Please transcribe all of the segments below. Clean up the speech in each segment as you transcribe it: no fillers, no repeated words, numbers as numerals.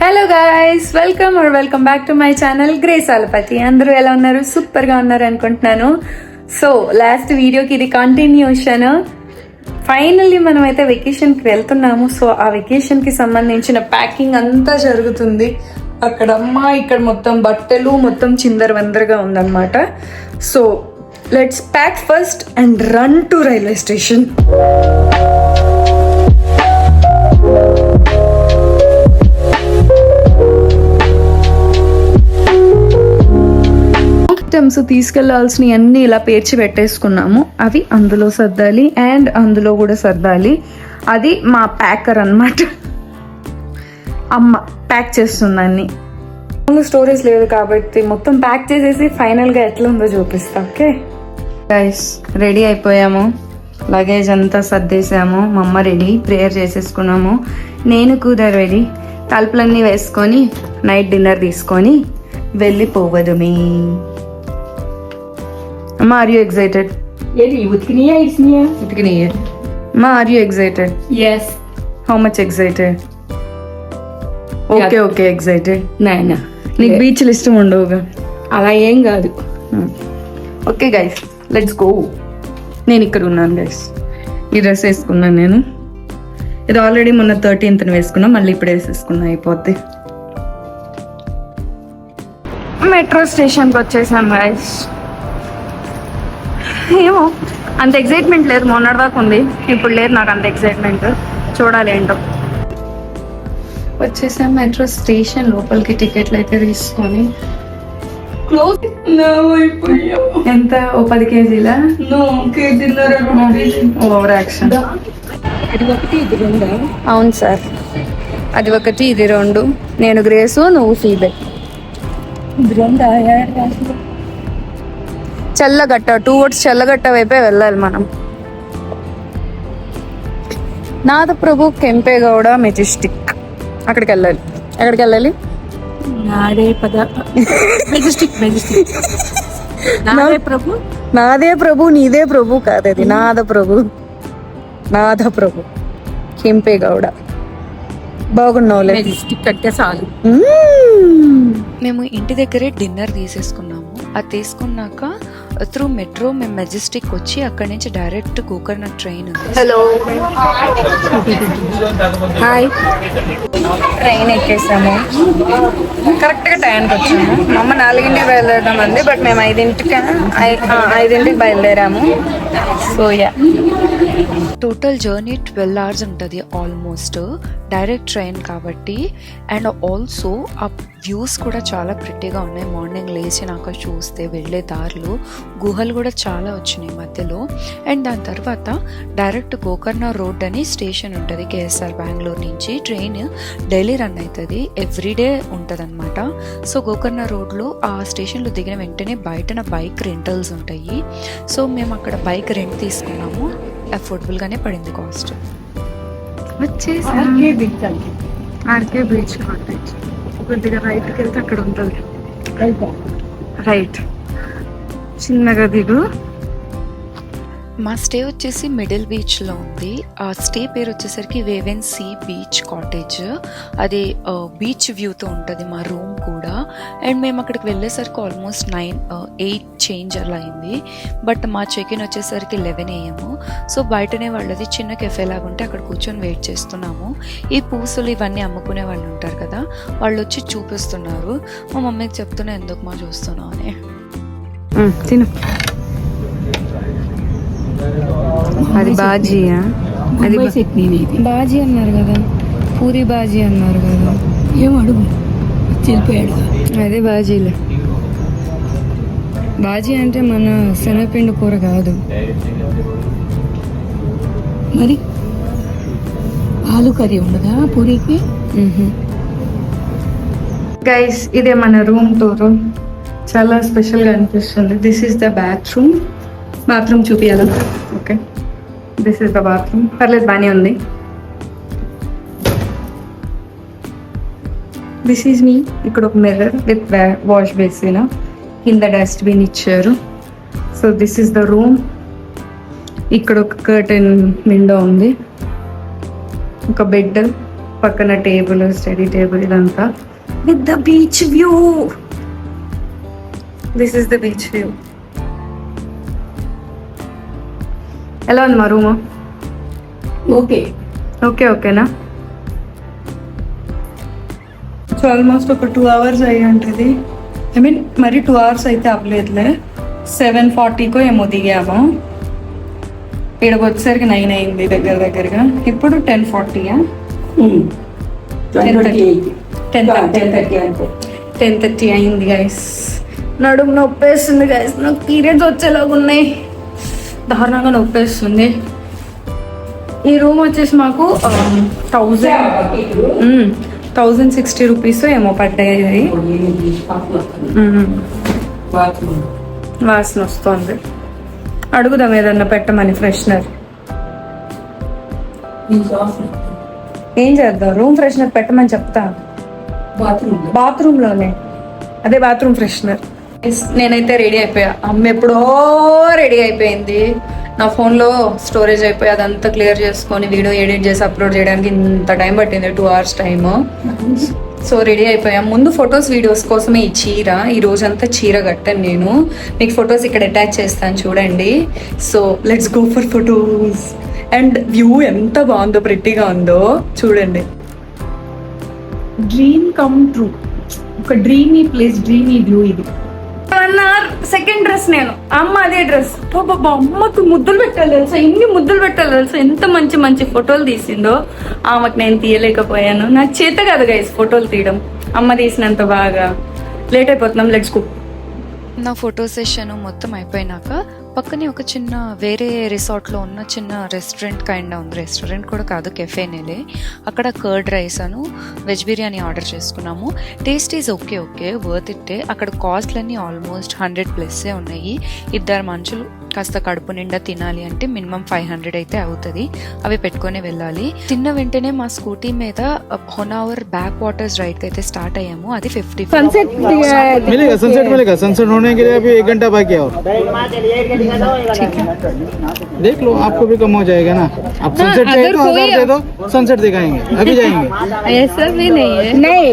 Hello guys, welcome back to my channel Grace Alapati. అందరూ ఎలా ఉన్నారు? సూపర్ గా ఉన్నారు అనుకుంటున్నాను. సో లాస్ట్ వీడియోకి ఇది కంటిన్యూషన్. ఫైనల్లీ మనం అయితే వెకేషన్ కి వెళ్తున్నాము. సో ఆ వెకేషన్ కి సంబంధించిన ప్యాకింగ్ అంతా జరుగుతుంది. అక్కడ అమ్మ, ఇక్కడ మొత్తం బట్టలు మొత్తం చిందరవందరగా ఉందన్నమాట. So let's pack first and run to railway station. Items తీసుకెళ్లాల్సినవి అన్ని ఇలా పేర్చి పెట్టేసుకున్నాము. అవి అందులో సర్దాలి అండ్ అందులో కూడా సర్దాలి. అది మా ప్యాకర్ అన్నమాట. అమ్మ ప్యాక్ చేస్తుంది అన్ని. స్టోరేజ్ లేదు కాబట్టి మొత్తం ప్యాక్ చేసేసి ఫైనల్ గా ఎట్లా ఉందో చూపిస్తా. ఓకే గైస్, రెడీ అయిపోయాము. లగేజ్ అంతా సర్దేశాము. మా అమ్మ రెడీ, ప్రేయర్ చేసేసుకున్నాము. నేను కూడా రెడీ. తలుపులన్నీ వేసుకొని నైట్ డిన్నర్ తీసుకొని వెళ్ళిపోవదు. Ma, are you excited? Ma, are you excited? Yes. How much excited? Okay, excited. Nah. నీకు బీచ్లు ఇష్టం ఉండవుగా? అలా ఏం కాదు. Okay guys, let's go. నేను ఇక్కడ ఉన్నాను గైస్. ఈ డ్రెస్ వేసుకున్నాను నేను. ఇది ఆల్రెడీ మొన్న 13th వేసుకున్నా, మళ్ళీ ఇప్పుడు వేసేసుకున్నా, అయిపోద్ది. మెట్రో స్టేషన్కి వచ్చేసాం గైస్. ఏమో అంత ఎక్సైట్మెంట్ లేదు, మొన్నటిదాకా ఉంది, ఇప్పుడు లేదు నాకు అంత ఎక్సైట్మెంట్. చూడాలి ఏంటో. వచ్చేసాం మెట్రో స్టేషన్ లోపలికి. టికెట్లు అయితే తీసుకొని ఎంత ఓ 10 kgs ఓవర్ యాక్షన్. అవును సార్, అది ఒకటి ఇది రెండు. నేను గ్రేసు, నువ్వు ఫీబే. చల్లగట్ట టువర్డ్స్ చల్లగట్ట వైపే వెళ్ళాలి మనం. నాదప్రభు, కెంపేగౌడ, మెజెస్టిక్ అక్కడికి వెళ్ళాలి. ఎక్కడికి వెళ్ళాలి? నాదే ప్రభు నీదే ప్రభు కాదు, అది నాదప్రభు. కెంపేగౌడ. బాగున్నావులే. మెజెస్టిక్ అంటే చాలు. మేము ఇంటి దగ్గరే డిన్నర్ తీసేసుకున్నాము. అది తీసుకున్నాక త్రూ మెట్రో మేము మెజెస్టిక్ వచ్చి అక్కడి నుంచి డైరెక్ట్ గోకర్ణ ట్రైన్ ఉంది. Hello, hi. ట్రైన్ ఎక్కేసాము. కరెక్ట్గా టైంకి వచ్చాము. మా అమ్మ 4ంటికి బయలుదేరదామంది, బట్ మేము 5ంటికి బయలుదేరాము. So yeah, total journey 12 hours ఉంటుంది ఆల్మోస్ట్, డైరెక్ట్ ట్రైన్ కాబట్టి. అండ్ ఆల్సో ఆ వ్యూస్ కూడా చాలా ప్రిట్టిగా ఉన్నాయి. మార్నింగ్ లేచినాక చూస్తే వెళ్ళే దారిలో గుహలు కూడా చాలా వచ్చినాయి మధ్యలో. అండ్ దాని తర్వాత డైరెక్ట్ గోకర్ణ రోడ్ అని స్టేషన్ ఉంటుంది కేఎస్ఆర్ బెంగళూరు నుంచి. ట్రైన్ డైలీ రన్ అవుతుంది, ఎవ్రీడే ఉంటుంది అనమాట. సో గోకర్ణ రోడ్లో ఆ స్టేషన్లో దిగిన వెంటనే బయటన బైక్ రెంటల్స్ ఉంటాయి. సో మేము అక్కడ బైక్ రెంట్ తీసుకున్నాము. అఫోర్డబుల్గానే పడింది కాస్ట్. వచ్చేసి ఆర్కే బీచ్ కాటేజ్. కొద్దిగా రైట్కి వెళ్తే అక్కడ ఉంటుంది. రైట్, చిన్నగా దిగు. మా స్టే వచ్చేసి మిడిల్ బీచ్లో ఉంది. ఆ స్టే పేరు వచ్చేసరికి వేవెన్ సీ బీచ్ కాటేజ్. అది బీచ్ వ్యూతో ఉంటుంది మా రూమ్ కూడా. అండ్ మేము అక్కడికి వెళ్ళేసరికి ఆల్మోస్ట్ 8 చేంజ్ అలా అయింది. బట్ మా చెక్-ఇన్ వచ్చేసరికి 11 AM. సో బయటనే వాళ్ళది చిన్న కెఫే లాగా ఉంటే అక్కడ కూర్చొని వెయిట్ చేస్తున్నాము. ఈ పూసలు ఇవన్నీ అమ్ముకునే వాళ్ళు ఉంటారు కదా, వాళ్ళు వచ్చి చూపిస్తున్నారు. మా మమ్మీకి చెప్తున్నా ఎందుకు మా చూస్తున్నావు అని. తిను. అది బాజీయా? అది బాజీ అన్నారు కదా, పూరి బాజీ అన్నారు కదా. ఏం అడుగు, చెల్లిపోయాడు. అదే బాజీలే. బాజీ అంటే మన శనగపిండి కూర కాదు మరి. ఆలు కర్రీ ఉండదా పూరికి? గైస్, ఇదే మన రూమ్ టూర్. చాలా స్పెషల్గా అనిపిస్తుంది. దిస్ ఈస్ ద బాత్రూమ్ చూపియాలా? Okay, this is the bathroom. పర్లేదు, బాగానే ఉంది. This is me. ఇక్కడ ఒక మిర్రర్ విత్ వాష్ బేసిన్, కింద డస్ట్బిన్ ఇచ్చారు. So this is the room. ఇక్కడ ఒక కర్టెన్ విండో ఉంది, ఒక బెడ్, పక్కన టేబుల్, స్టడీ టేబుల్, ఇదంతా with the beach view. This is the beach view. ఎలా ఉంది మా రూమ్? ఓకే. ఓకేనా? సో ఆల్మోస్ట్ ఒక 2 hours అయ్యి ఉంటుంది. ఐ మీన్ మరి 2 hours అయితే అవ్వలేదులే. 7:40కో ఏమో దిగాము. ఇక్కడికి వచ్చేసరికి 9 అయింది దగ్గరగా. ఇప్పుడు 10:40. 10:30 అయింది గైస్. నడుము నొప్పేస్తుంది గైస్. నాకు పీరియడ్స్ వచ్చేలాగా ఉన్నాయి, దారుణంగా నొప్పేస్తుంది. ఈ రూమ్ వచ్చేసి మాకు 1060 రూపీస్ ఏమో పడ్డాయి. వాసన వస్తుంది. అడుగుదాం ఏదన్నా పెట్టమని ఫ్రెషనర్. ఏం చేద్దాం? రూమ్ ఫ్రెషనర్ పెట్టమని చెప్తా. బాత్రూమ్ లోనే, అదే బాత్రూమ్ ఫ్రెషనర్. నేనైతే రెడీ అయిపోయా. అమ్మ ఎప్పుడో రెడీ అయిపోయింది. నా ఫోన్లో స్టోరేజ్ అయిపోయి అదంతా క్లియర్ చేసుకొని వీడియో ఎడిట్ చేసి అప్లోడ్ చేయడానికి ఇంత టైం పట్టింది, 2 hours టైమ్. సో రెడీ అయిపోయాం. ముందు ఫొటోస్ వీడియోస్ కోసమే ఈ చీర. ఈ రోజంతా చీర కట్టాను నేను. మీకు ఫొటోస్ ఇక్కడ అటాచ్ చేస్తాను చూడండి. So let's go for photos. And view ఎంత బాగుందో, ప్రిట్టిగా ఉందో చూడండి. Dream come true. ఒక డ్రీమీ ప్లేస్, డ్రీమీ వ్యూ ఇది. 1 hour సెకండ్ డ్రెస్ నేను, అమ్మ అదే డ్రెస్. బాబా అమ్మకు ముద్దులు పెట్టాలి తెలుసా, ఇన్ని ముద్దులు పెట్టాలి తెలుసా. ఎంత మంచి మంచి ఫోటోలు తీసిందో. ఆమెకు నేను తీయలేకపోయాను. నాకు చేత కాదు గైస్ ఫోటోలు తీయడం. అమ్మ తీసినంత బాగా. లేట్ అయిపోతున్నాం, లెట్స్ గో. నా ఫోటో సెషన్ మొత్తం అయిపోయినాక పక్కనే ఒక చిన్న వేరే రిసార్ట్లో ఉన్న చిన్న రెస్టారెంట్ కైండ్ ఉంది. రెస్టారెంట్ కూడా కాదు, కెఫేనేలే. అక్కడ కర్డ్ రైస్ అను వెజ్ బిర్యానీ ఆర్డర్ చేసుకున్నాము. టేస్ట్ ఈజ్ ఓకే, వర్త్ ఇట్టే. అక్కడ కాస్ట్లన్నీ ఆల్మోస్ట్ 100+ ఉన్నాయి. 2 మనుషులు కాస్త కడుపు నిండా తినాలి అంటే మినిమం 500 అయితే అవుతుంది. అవి పెట్టుకొని వెళ్ళాలి. తిన్న వెంటనే మా స్కూటీ మీద హొనావర్ బ్యాక్ వాటర్స్ రైడ్ అయితే స్టార్ట్ అయ్యాము. అది 50 सनसेट मिलेगा। सनसेट होने के लिए अभी 1 घंटा बाकी है और देख लो, आपको भी कम हो जाएगा ना। आप सनसेट चाहिए तो 1000 दे दो, सनसेट दिखाएंगे, अभी जाएंगे। ऐसा भी नहीं है। नहीं,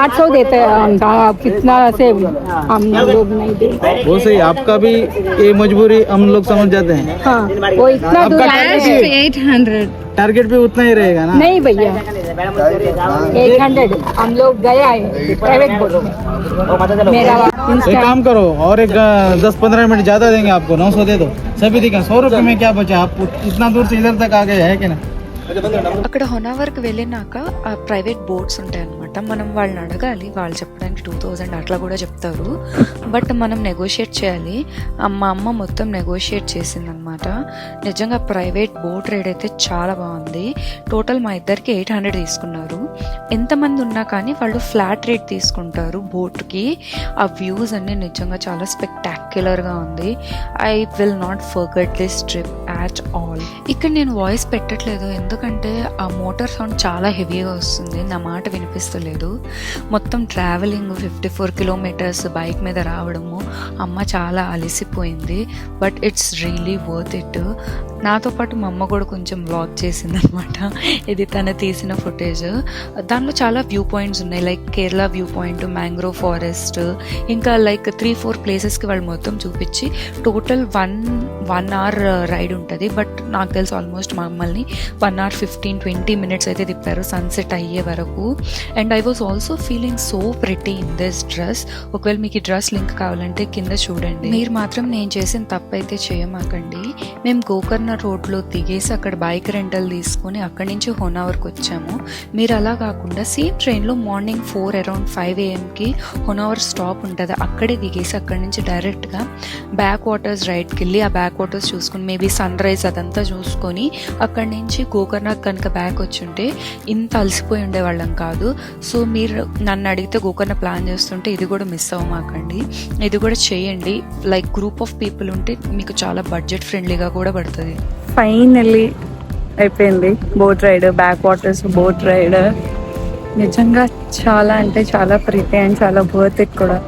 800 देते हैं हम। आप कितना से हम लोग नहीं देते। वो सही, आपका भी ये मजबूरी हम लोग समझ जाते हैं। हाँ, वो इतना दूर 800 टारगेट भी उतना ही रहेगा ना। नहीं भैया, 800 हम लोग गए आए प्राइवेट बोट में। मेरा एक काम करो, और एक 10-15 मिनट ज्यादा देंगे आपको, 900 दे दो। सभी दिखा 100 रुपए में क्या बचा। आप इतना दूर से इधर तक आ गए है कि ना। అక్కడ హొనావర్కి వెళ్ళినాక ఆ ప్రైవేట్ బోట్స్ ఉంటాయి అనమాట. మనం వాళ్ళని అడగాలి, వాళ్ళు చెప్పడానికి 2000 అట్లా కూడా చెప్తారు. బట్ మనం నెగోషియేట్ చేయాలి. మా అమ్మ మొత్తం నెగోషియేట్ చేసిందనమాట. నిజంగా ప్రైవేట్ బోట్ రైడ్ అయితే చాలా బాగుంది. టోటల్ మా ఇద్దరికి 800 తీసుకున్నారు. ఎంతమంది ఉన్నా కానీ వాళ్ళు ఫ్లాట్ రేట్ తీసుకుంటారు బోట్కి. ఆ వ్యూస్ అన్నీ నిజంగా చాలా స్పెక్టాక్యులర్గా ఉంది. I will not forget this trip at all. ఇక్కడ నేను వాయిస్ పెట్టట్లేదు ఎందుకంటే ఆ మోటార్ సౌండ్ చాలా హెవీగా వస్తుంది, నా మాట వినిపిస్తలేదు. మొత్తం ట్రావెలింగ్ 54 kilometers బైక్ మీద రావడము. అమ్మ చాలా అలసిపోయింది, but it's really worth it. నాతో పాటు మా అమ్మ కూడా కొంచెం వ్లాగ్ చేసిందనమాట. ఇది తను తీసిన ఫుటేజ్. దానిలో చాలా వ్యూ పాయింట్స్ ఉన్నాయి, like Kerala view point, mangrove forest, ఇంకా లైక్ 3-4 ప్లేసెస్కి వాళ్ళు మొత్తం చూపించి టోటల్ 1 hour రైడ్ ఉంటుంది. బట్ నాకు తెలిసి ఆల్మోస్ట్ మమ్మల్ని 1 hour 15-20 minutes అయితే తిప్పారు సన్సెట్ అయ్యే వరకు. And I was also feeling so pretty in this dress. ఒకవేళ మీకు ఈ డ్రెస్ లింక్ కావాలంటే కింద చూడండి. మీరు మాత్రం నేను చేసిన తప్పు అయితే చేయమాకండి. మేము గోకర్ణ రోడ్లో దిగేసి అక్కడ బైక్ రెంటల్ తీసుకొని అక్కడి నుంచి హొనావర్కి వచ్చాము. మీరు అలా కాకుండా సేమ్ ట్రైన్లో మార్నింగ్ 4 around 5 AM హొనావర్ స్టాప్ ఉంటుంది. అక్కడే దిగేసి అక్కడి నుంచి డైరెక్ట్గా బ్యాక్ వాటర్స్ రైడ్కి వెళ్ళి ఆ బ్యాక్ వాటర్స్ చూసుకొని మేబీ సన్ రైజ్ అదంతా చూసుకొని అక్కడి నుంచి గోకర్ణ కనుక బ్యాక్ వచ్చి ఉంటే ఇంత అలసిపోయి ఉండేవాళ్ళం కాదు. సో మీరు నన్ను అడిగితే గోకర్ణ ప్లాన్ చేస్తుంటే ఇది కూడా మిస్ అవ్వమాకండి, ఇది కూడా చేయండి. లైక్ గ్రూప్ ఆఫ్ పీపుల్ ఉంటే మీకు చాలా బడ్జెట్ ఫ్రెండ్లీగా కూడా పడుతుంది. ఫైనల్లీ అయిపోయింది boat ride, backwaters boat ride. నిజంగా చాలా అంటే చాలా ప్రీతి అండ్ చాలా వర్త్ ఇట్ కూడా.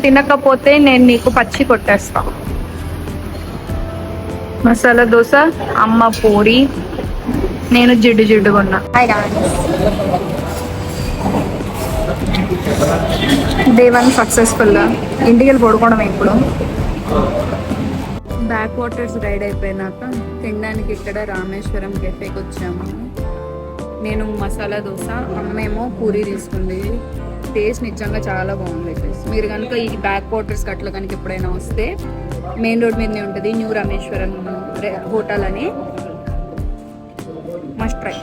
తినకపోతే నేను నీకు పచ్చి కొట్టేస్తా. మసాలా దోశ, అమ్మ పూరి, నేను జిడ్డుగా ఉన్నా. డే 1 సక్సెస్ఫుల్గా ఇంటికి వెళ్ళి పడుకోవడం. ఇప్పుడు బ్యాక్ వాటర్స్ రైడ్ అయిపోయినాక తినడానికి ఇక్కడ రామేశ్వరం కెఫేకి వచ్చాము. నేను మసాలా దోశ, అమ్మేమో పూరి తీసుకుంది. టేస్ట్ నిజంగా చాలా బాగుంది. మీరు కనుక ఈ బ్యాక్ వాటర్స్ అట్లా కనుక ఎప్పుడైనా వస్తే మెయిన్ రోడ్ మీదనే ఉంటుంది న్యూ రామేశ్వరం హోటల్ అని, మస్ట్ ట్రై.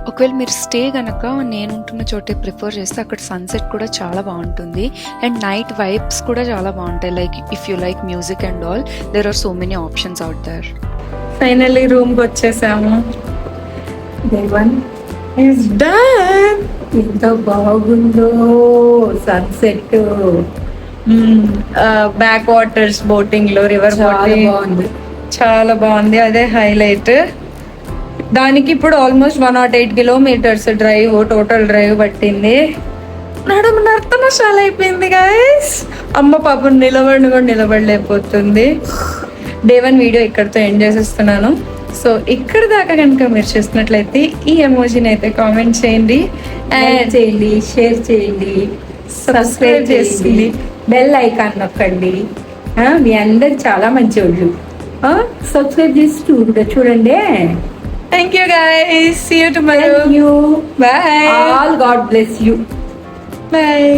ఒకవేళ మీరు స్టే కనుక నేనుంటున్న చోటే ప్రిఫర్ చేస్తే అక్కడ సన్సెట్ కూడా చాలా బాగుంటుంది అండ్ నైట్ వైబ్స్ కూడా చాలా బాగుంటాయి. Like if you like music and all, there are so many options out there. Finally రూమ్కి వచ్చేసాము. Day 1 is done. ఎంత బాగుందో సన్సెట్, బ్యాక్ వాటర్స్ బోటింగ్ లో, రివర్ బోటింగ్ బాగుంది, చాలా బాగుంది. అదే హైలైట్. దానికి ఇప్పుడు almost 108 kilometres drive, total drive పట్టింది. నడుము నర్తనశాల అయిపోయింది గైస్. అమ్మ పాపం నిలబడలేకపోతుంది. Day 1 వీడియో ఇక్కడితో ఎండ్ చేసేస్తున్నాను. సో ఇక్కడ దాకా కనుక మీరు చూసినట్లయితే ఈ ఎమోజీని అయితే కామెంట్ చేయండి, అండ్ చేయండి, షేర్ చేయండి, సబ్స్క్రైబ్ చేయండి, బెల్ ఐకాన్ నొక్కండి. మీ అందరు చాలా మంచి వాళ్ళు. సబ్స్క్రైబ్ చేసి చూడండి. Thank you guys. See you tomorrow. Bye. All God bless you. Bye.